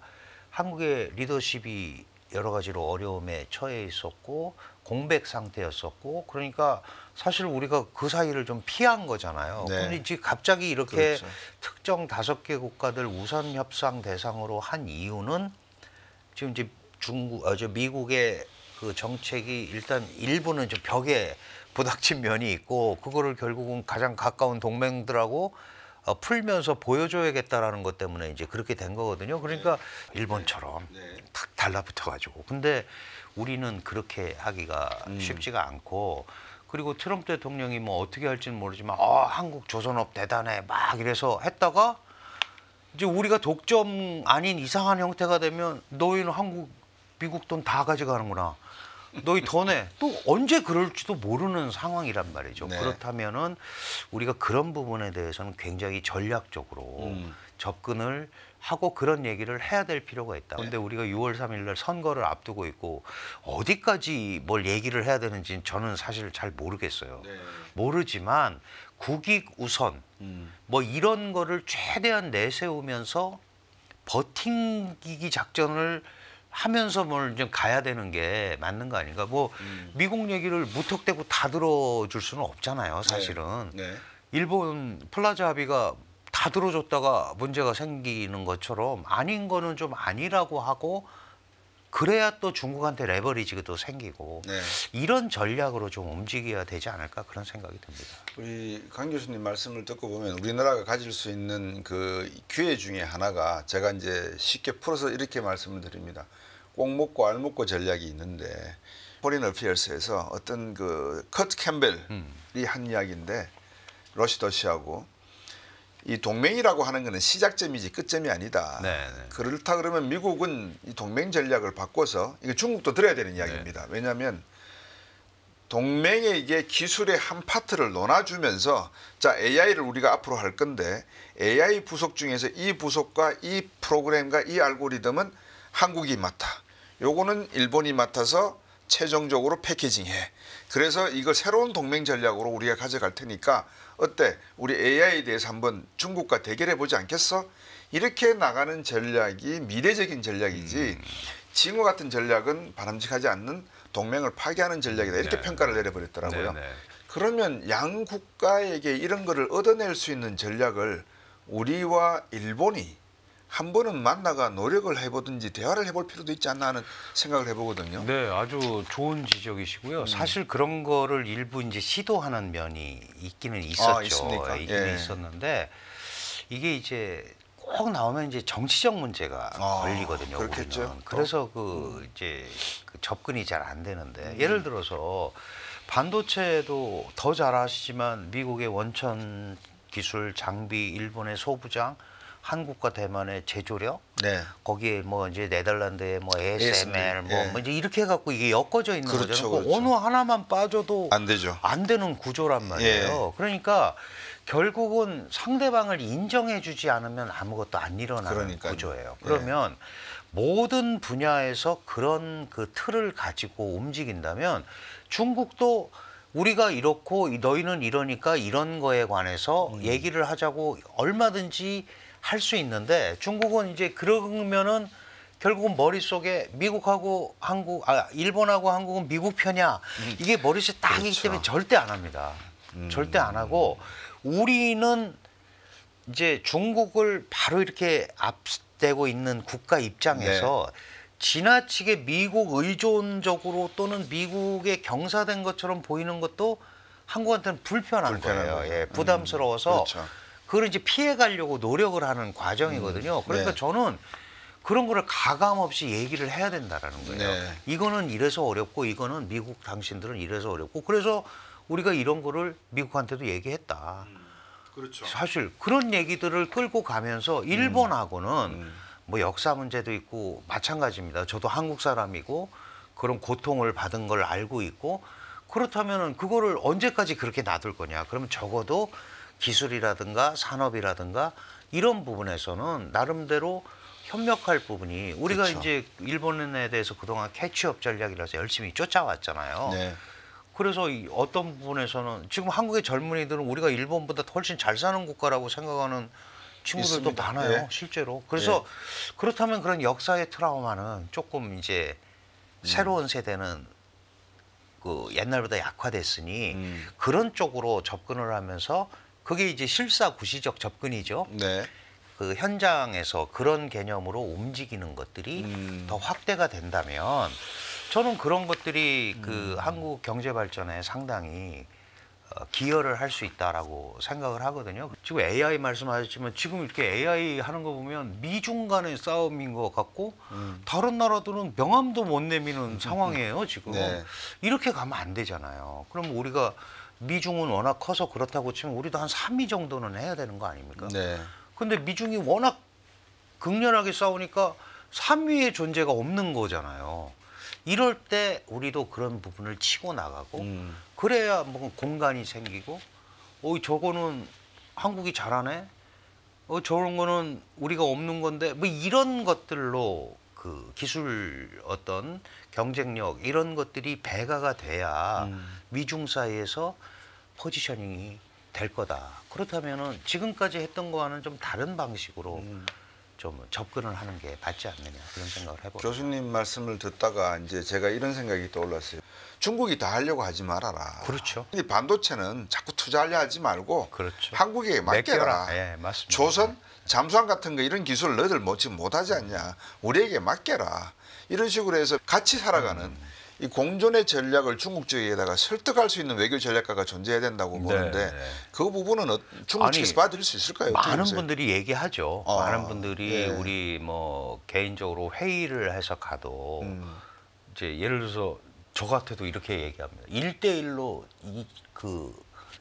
한국의 리더십이 여러 가지로 어려움에 처해 있었고 공백 상태였었고 그러니까 사실 우리가 그 사이를 좀 피한 거잖아요. 네. 그런데 이제 갑자기 이렇게 그렇죠. 특정 5개 국가들 우선 협상 대상으로 한 이유는 지금 이제 미국의 그 정책이 일단 일부는 좀 벽에 부닥친 면이 있고 그거를 결국은 가장 가까운 동맹들하고 풀면서 보여줘야겠다라는 것 때문에 이제 그렇게 된 거거든요. 그러니까 일본처럼 탁 달라붙어가지고. 근데 우리는 그렇게 하기가 쉽지가 않고 그리고 트럼프 대통령이 뭐 어떻게 할지는 모르지만 한국 조선업 대단해 막 이래서 했다가 이제 우리가 독점 아닌 이상한 형태가 되면 너희는 한국 미국 돈 다 가져가는구나. 너희 더 내. 또 언제 그럴지도 모르는 상황이란 말이죠. 네. 그렇다면은 우리가 그런 부분에 대해서는 굉장히 전략적으로 접근을 하고 그런 얘기를 해야 될 필요가 있다. 근데 우리가 6월 3일 날 선거를 앞두고 있고 어디까지 뭘 얘기를 해야 되는지는 저는 사실 잘 모르겠어요. 모르지만 국익 우선 뭐 이런 거를 최대한 내세우면서 버팅기기 작전을 하면서 뭘 좀 가야 되는 게 맞는 거 아닌가. 뭐 미국 얘기를 무턱대고 다 들어줄 수는 없잖아요, 사실은. 네. 일본 플라자 합의가 다 들어줬다가 문제가 생기는 것처럼 아닌 거는 좀 아니라고 하고 그래야 또 중국한테 레버리지가 또 생기고 네. 이런 전략으로 좀 움직여야 되지 않을까 그런 생각이 듭니다. 우리 강 교수님 말씀을 듣고 보면 우리나라가 가질 수 있는 그 기회 중에 하나가 제가 이제 쉽게 풀어서 이렇게 말씀을 드립니다. 꼭 먹고 알 먹고 전략이 있는데 포린 어피어스에서 어떤 그 커트 캠벨이 한 이야기인데 러시아하고 이 동맹이라고 하는 것은 시작점이지 끝점이 아니다. 네. 그렇다 그러면 미국은 이 동맹 전략을 바꿔서 이거 중국도 들어야 되는 이야기입니다. 왜냐하면 동맹에게 기술의 한 파트를 논아주면서 자 AI를 우리가 앞으로 할 건데 AI 부속 중에서 이 부속과 이 프로그램과 이 알고리즘은 한국이 맡아. 요거는 일본이 맡아서 최종적으로 패키징해. 그래서 이거 새로운 동맹 전략으로 우리가 가져갈 테니까 어때? 우리 AI에 대해서 한번 중국과 대결해 보지 않겠어? 이렇게 나가는 전략이 미래적인 전략이지 징후 같은 전략은 바람직하지 않는 동맹을 파괴하는 전략이다. 이렇게 평가를 내려버렸더라고요. 그러면 양 국가에게 이런 거를 얻어낼 수 있는 전략을 우리와 일본이 한 번은 만나가 노력을 해보든지 대화를 해볼 필요도 있지 않나 하는 생각을 해보거든요. 네, 아주 좋은 지적이시고요. 사실 그런 거를 일부 이제 시도하는 면이 있기는 있었죠. 있습니까? 있기는 있었는데 이게 이제 꼭 나오면 이제 정치적 문제가 걸리거든요. 그렇겠죠. 우리는. 그래서 이제 그 접근이 잘 안 되는데 예를 들어서 반도체도 더 잘 아시지만 미국의 원천 기술 장비, 일본의 소부장, 한국과 대만의 제조력, 거기에 뭐 이제 네덜란드의 뭐 ASML 뭐 이제 이렇게 해갖고 이게 엮어져 있는 거죠. 그렇죠. 어느 하나만 빠져도 안 되죠. 안 되는 구조란 말이에요. 그러니까 결국은 상대방을 인정해주지 않으면 아무것도 안 일어나는 구조예요. 그러면 모든 분야에서 그런 그 틀을 가지고 움직인다면 중국도 우리가 이렇고 너희는 이러니까 이런 거에 관해서 얘기를 하자고 얼마든지 할 수 있는데 중국은 이제 그러면은 결국은 머릿속에 미국하고 한국, 일본하고 한국은 미국 편이야. 이게 머릿속에 딱 있기 때문에 절대 안 합니다. 절대 안 하고 우리는 이제 중국을 바로 이렇게 앞대고 있는 국가 입장에서 지나치게 미국 의존적으로 또는 미국에 경사된 것처럼 보이는 것도 한국한테는 불편한 거예요. 부담스러워서 그걸 이제 피해 가려고 노력을 하는 과정이거든요. 그러니까 저는 그런 거를 가감 없이 얘기를 해야 된다라는 거예요. 이거는 이래서 어렵고 이거는 미국 당신들은 이래서 어렵고 그래서 우리가 이런 거를 미국한테도 얘기했다. 그렇죠. 사실 그런 얘기들을 끌고 가면서 일본하고는 뭐 역사 문제도 있고 마찬가지입니다. 저도 한국 사람이고 그런 고통을 받은 걸 알고 있고 그렇다면은 그거를 언제까지 그렇게 놔둘 거냐? 그러면 적어도 기술이라든가 산업이라든가 이런 부분에서는 나름대로 협력할 부분이 우리가 그렇죠. 이제 일본에 대해서 그동안 캐치업 전략이라서 열심히 쫓아왔잖아요. 네. 그래서 어떤 부분에서는 지금 한국의 젊은이들은 우리가 일본보다 훨씬 잘 사는 국가라고 생각하는 친구들도 있습니다. 많아요, 예. 실제로. 그래서 그렇다면 그런 역사의 트라우마는 조금 이제 새로운 세대는 그 옛날보다 약화됐으니 그런 쪽으로 접근을 하면서 그게 이제 실사구시적 접근이죠. 네. 그 현장에서 그런 개념으로 움직이는 것들이 더 확대가 된다면 저는 그런 것들이 그 한국 경제 발전에 상당히 기여를 할 수 있다라고 생각을 하거든요. 지금 AI 말씀하셨지만 지금 이렇게 AI 하는 거 보면 미중 간의 싸움인 것 같고 다른 나라들은 명함도 못 내미는 상황이에요, 지금. 네. 이렇게 가면 안 되잖아요. 그럼 우리가 미중은 워낙 커서 그렇다고 치면 우리도 한 3위 정도는 해야 되는 거 아닙니까? 네. 근데 미중이 워낙 극렬하게 싸우니까 3위의 존재가 없는 거잖아요. 이럴 때 우리도 그런 부분을 치고 나가고 그래야 뭐 공간이 생기고 저거는 한국이 잘하네. 저런 거는 우리가 없는 건데 뭐 이런 것들로 그 기술 어떤 경쟁력 이런 것들이 배가가 돼야 미중 사이에서 포지셔닝이 될 거다. 그렇다면은 지금까지 했던 거와는 좀 다른 방식으로 좀 접근을 하는 게 맞지 않느냐 그런 생각을 해봅니다. 교수님 말씀을 듣다가 이제 제가 이런 생각이 떠올랐어요. 중국이 다 하려고 하지 말아라. 그렇죠. 이 반도체는 자꾸 투자하려 하지 말고 그렇죠. 한국에 맡겨라. 예, 맞습니다. 조선, 잠수함 같은 거 이런 기술 너희들 뭐 지금 못하지 않냐. 우리에게 맡겨라. 이런 식으로 해서 같이 살아가는 이 공존의 전략을 중국 쪽에다가 설득할 수 있는 외교 전략가가 존재해야 된다고 보는데 네. 그 부분은 중국 측에서 봐드릴 수 있을까요? 많은 어떻게 분들이 얘기하죠. 아, 많은 분들이 예. 우리 뭐 개인적으로 회의를 해서 가도 이제 예를 들어서 저 같아도 이렇게 얘기합니다. 1대1로 그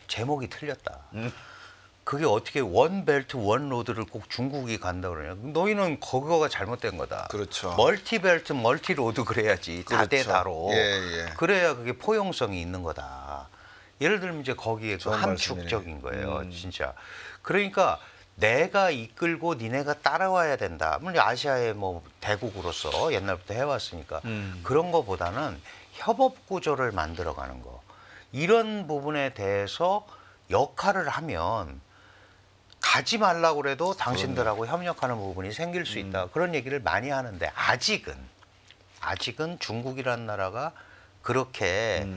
제목이 틀렸다. 그게 어떻게 원 벨트 원 로드를 꼭 중국이 간다 그러냐. 너희는 거기가 잘못된 거다. 그렇죠. 멀티 벨트 멀티 로드 그래야지. 다대다로. 예, 예. 그래야 그게 포용성이 있는 거다. 예를 들면 이제 거기에 그 좋은 함축적인 말씀이네요. 거예요. 진짜. 그러니까 내가 이끌고 니네가 따라와야 된다. 물론 아시아의 뭐 대국으로서 옛날부터 해왔으니까 그런 거보다는 협업 구조를 만들어가는 거. 이런 부분에 대해서 역할을 하면 가지 말라고 그래도 당신들하고 협력하는 부분이 생길 수 있다. 그런 얘기를 많이 하는데 아직은 중국이라는 나라가 그렇게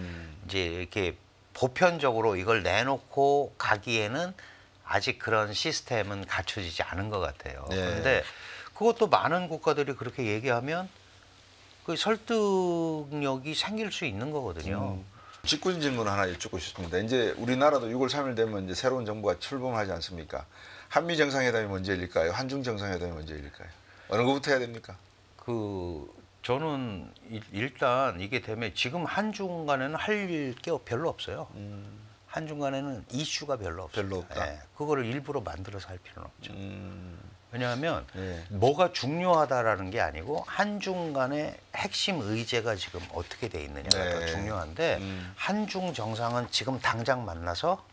이제 이렇게 보편적으로 이걸 내놓고 가기에는 아직 그런 시스템은 갖춰지지 않은 것 같아요. 네. 그런데 그것도 많은 국가들이 그렇게 얘기하면 그 설득력이 생길 수 있는 거거든요. 직군 질문 하나 여쭙고 싶습니다. 이제 우리나라도 6월 3일 되면 이제 새로운 정부가 출범하지 않습니까? 한미 정상회담이 먼저 열릴까요? 한중 정상회담이 먼저 열릴까요? 어느 것부터 해야 됩니까? 저는 일단 이게 되면 지금 한중 간에는 할 게 별로 없어요. 한중 간에는 이슈가 별로 없어요. 별로 없다. 예, 그거를 일부러 만들어서 할 필요는 없죠. 왜냐하면 예. 뭐가 중요하다라는 게 아니고 한중 간의 핵심 의제가 지금 어떻게 돼 있느냐가 네. 더 중요한데 한중 정상은 지금 당장 만나서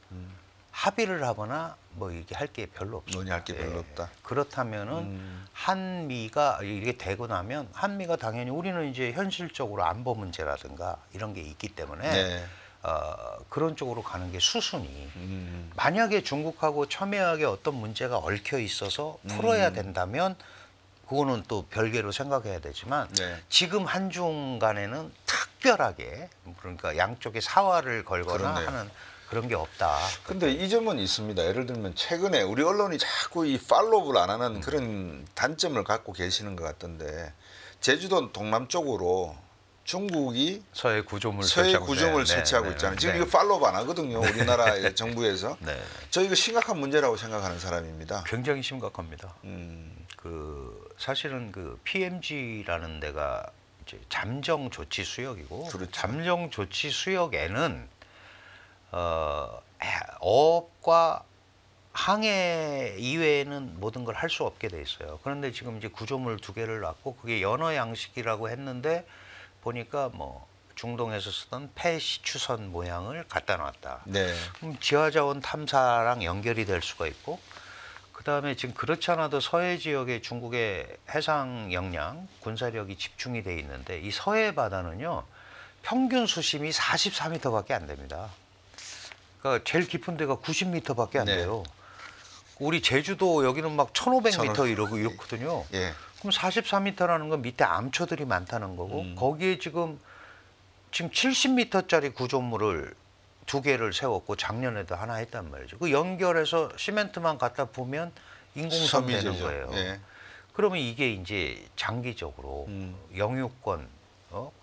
합의를 하거나 뭐 이게 할 게 별로 없어요. 논의할 게 별로 없다. 그렇다면은 한미가 이게 되고 나면 한미가 당연히 우리는 이제 현실적으로 안보 문제라든가 이런 게 있기 때문에 네. 그런 쪽으로 가는 게 수순이 만약에 중국하고 첨예하게 어떤 문제가 얽혀 있어서 풀어야 된다면 그거는 또 별개로 생각해야 되지만 네. 지금 한중 간에는 특별하게 그러니까 양쪽에 사활을 걸거나 그렇네요. 하는 그런 게 없다. 근데 이 점은 있습니다. 예를 들면 최근에 우리 언론이 자꾸 이 팔로우를 안 하는 그런 단점을 갖고 계시는 것 같던데 제주도 동남쪽으로 중국이 서해 구조물 서해 설치하고 구점을 네, 설치하고 네, 있잖아요. 네, 지금 네. 이거 팔로우 안 하거든요. 우리나라의 정부에서. 네. 저 이거 심각한 문제라고 생각하는 사람입니다. 굉장히 심각합니다. 음, 그 사실은 그 PMG라는 데가 이제 잠정 조치 수역이고 그렇죠. 잠정 조치 수역에는 어업과 항해 이외에는 모든 걸 할 수 없게 돼 있어요. 그런데 지금 이제 구조물 2개를 놨고 그게 연어 양식이라고 했는데 보니까 뭐 중동에서 쓰던 폐시추선 모양을 갖다 놨다. 네. 그럼 지하자원 탐사랑 연결이 될 수가 있고, 그다음에 지금 그렇지 않아도 서해 지역에 중국의 해상 역량, 군사력이 집중이 돼 있는데 이 서해 바다는요 평균 수심이 44m밖에 안 됩니다. 그러니까 제일 깊은 데가 90m밖에 안 돼요. 우리 제주도 여기는 막 1500m 이러고 이렇거든요. 예. 그럼 44m라는 건 밑에 암초들이 많다는 거고 거기에 지금 70m짜리 구조물을 2개를 세웠고 작년에도 하나 했단 말이죠. 그 연결해서 시멘트만 갖다 보면 인공섬 되는 거예요. 예. 그러면 이게 이제 장기적으로 영유권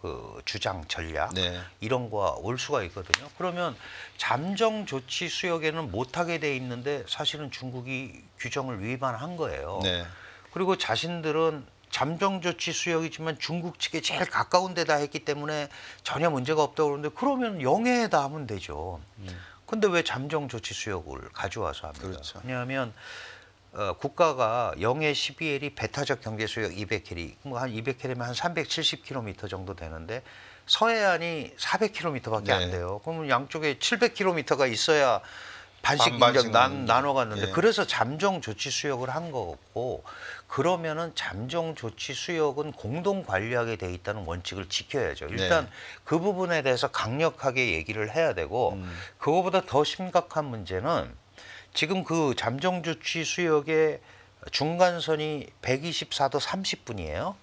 그 주장 전략 네. 이런 거가 올 수가 있거든요. 그러면 잠정 조치 수역에는 못하게 돼 있는데 사실은 중국이 규정을 위반한 거예요. 네. 그리고 자신들은 잠정 조치 수역이지만 중국 측에 제일 가까운 데다 했기 때문에 전혀 문제가 없다고 그러는데 그러면 영해에다 하면 되죠. 근데 왜 잠정 조치 수역을 가져와서 합니까? 그렇죠. 왜냐하면 국가가 영해 12L이 배타적 경제 수역 200L이 한 200L이면 한 370km 정도 되는데 서해안이 400km밖에 안 돼요. 그러면 양쪽에 700km가 있어야 반씩 인정 나눠 갔는데 그래서 잠정 조치 수역을 한 거고 그러면은 잠정 조치 수역은 공동 관리하게 돼 있다는 원칙을 지켜야죠. 일단 그 부분에 대해서 강력하게 얘기를 해야 되고 그거보다 더 심각한 문제는 지금 그 잠정 조치 수역의 중간선이 124도 30분이에요.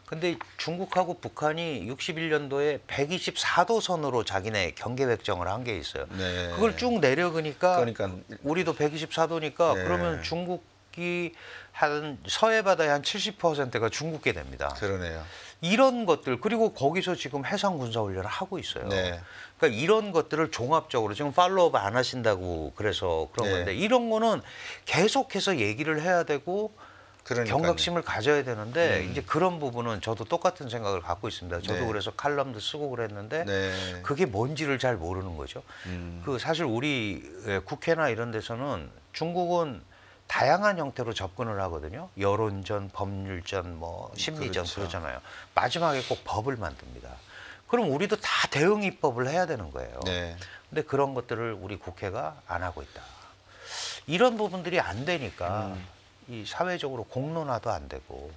근데 중국하고 북한이 61년도에 124도 선으로 자기네 경계 백정을 한 게 있어요. 네. 그걸 쭉 내려가니까 그러니까 우리도 124도니까 네. 그러면 중국이 한 서해 바다의 한 70%가 중국게 됩니다. 그러네요. 이런 것들 그리고 거기서 지금 해상 군사 훈련을 하고 있어요. 네. 그러니까 이런 것들을 종합적으로 지금 팔로우업 안 하신다고 그래서 그런 건데 이런 거는 계속해서 얘기를 해야 되고 그러니까요. 경각심을 가져야 되는데 이제 그런 부분은 저도 똑같은 생각을 갖고 있습니다. 저도 네. 그래서 칼럼도 쓰고 그랬는데 네. 그게 뭔지를 잘 모르는 거죠. 그 사실 우리 국회나 이런 데서는 중국은 다양한 형태로 접근을 하거든요. 여론전, 법률전, 뭐 심리전 그렇죠. 그러잖아요. 마지막에 꼭 법을 만듭니다. 그럼 우리도 다 대응 입법을 해야 되는 거예요. 네. 근데 그런 것들을 우리 국회가 안 하고 있다. 이런 부분들이 안 되니까 이 사회적으로 공론화도 안 되고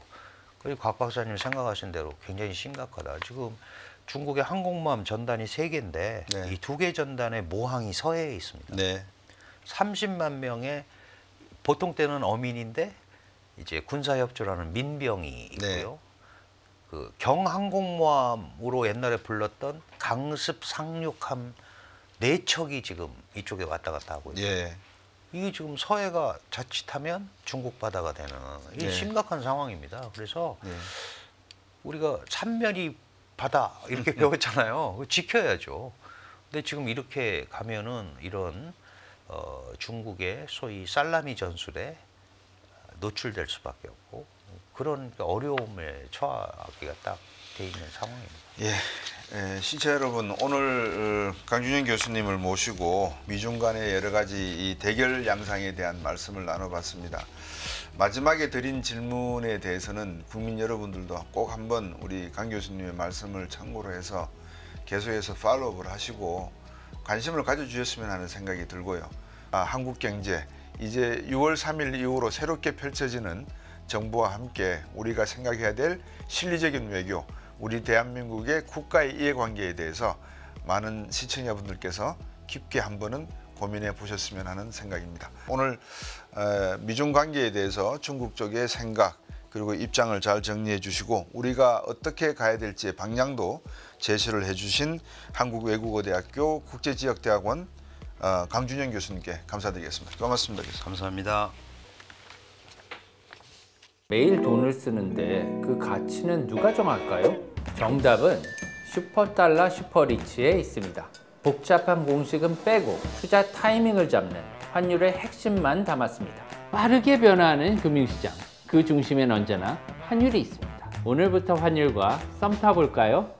그리고 곽 박사님 생각하신 대로 굉장히 심각하다. 지금 중국의 항공모함 전단이 3개인데 네. 이 2개 전단의 모항이 서해에 있습니다. 네. 30만 명의 보통 때는 어민인데 이제 군사협조라는 민병이 있고요. 그 경항공모함으로 옛날에 불렀던 강습 상륙함 4척이 지금 이쪽에 왔다 갔다 하고 있어요. 예. 이게 지금 서해가 자칫하면 중국 바다가 되는 이게 심각한 상황입니다. 그래서 우리가 삼면이 바다 이렇게 배웠잖아요. 그거 지켜야죠. 근데 지금 이렇게 가면은 이런 중국의 소위 살라미 전술에 노출될 수밖에 없고 그런 어려움에 처하기가 딱 돼 있는 상황입니다. 예, 시청자 여러분, 오늘 강준영 교수님을 모시고 미중 간의 여러 가지 이 대결 양상에 대한 말씀을 나눠봤습니다. 마지막에 드린 질문에 대해서는 국민 여러분들도 꼭 한번 우리 강 교수님의 말씀을 참고로 해서 계속해서 팔로우를 하시고 관심을 가져주셨으면 하는 생각이 들고요. 한국 경제 이제 6월 3일 이후로 새롭게 펼쳐지는 정부와 함께 우리가 생각해야 될 실리적인 외교, 우리 대한민국의 국가의 이해관계에 대해서 많은 시청자분들께서 깊게 한번은 고민해 보셨으면 하는 생각입니다. 오늘 미중 관계에 대해서 중국 쪽의 생각 그리고 입장을 잘 정리해 주시고 우리가 어떻게 가야 될지의 방향도 제시를 해주신 한국외국어대학교 국제지역대학원 강준영 교수님께 감사드리겠습니다. 고맙습니다. 교수님. 감사합니다. 매일 돈을 쓰는데 그 가치는 누가 정할까요? 정답은 슈퍼달러 슈퍼리치에 있습니다. 복잡한 공식은 빼고 투자 타이밍을 잡는 환율의 핵심만 담았습니다. 빠르게 변화하는 금융시장, 그 중심엔 언제나 환율이 있습니다. 오늘부터 환율과 썸 타볼까요?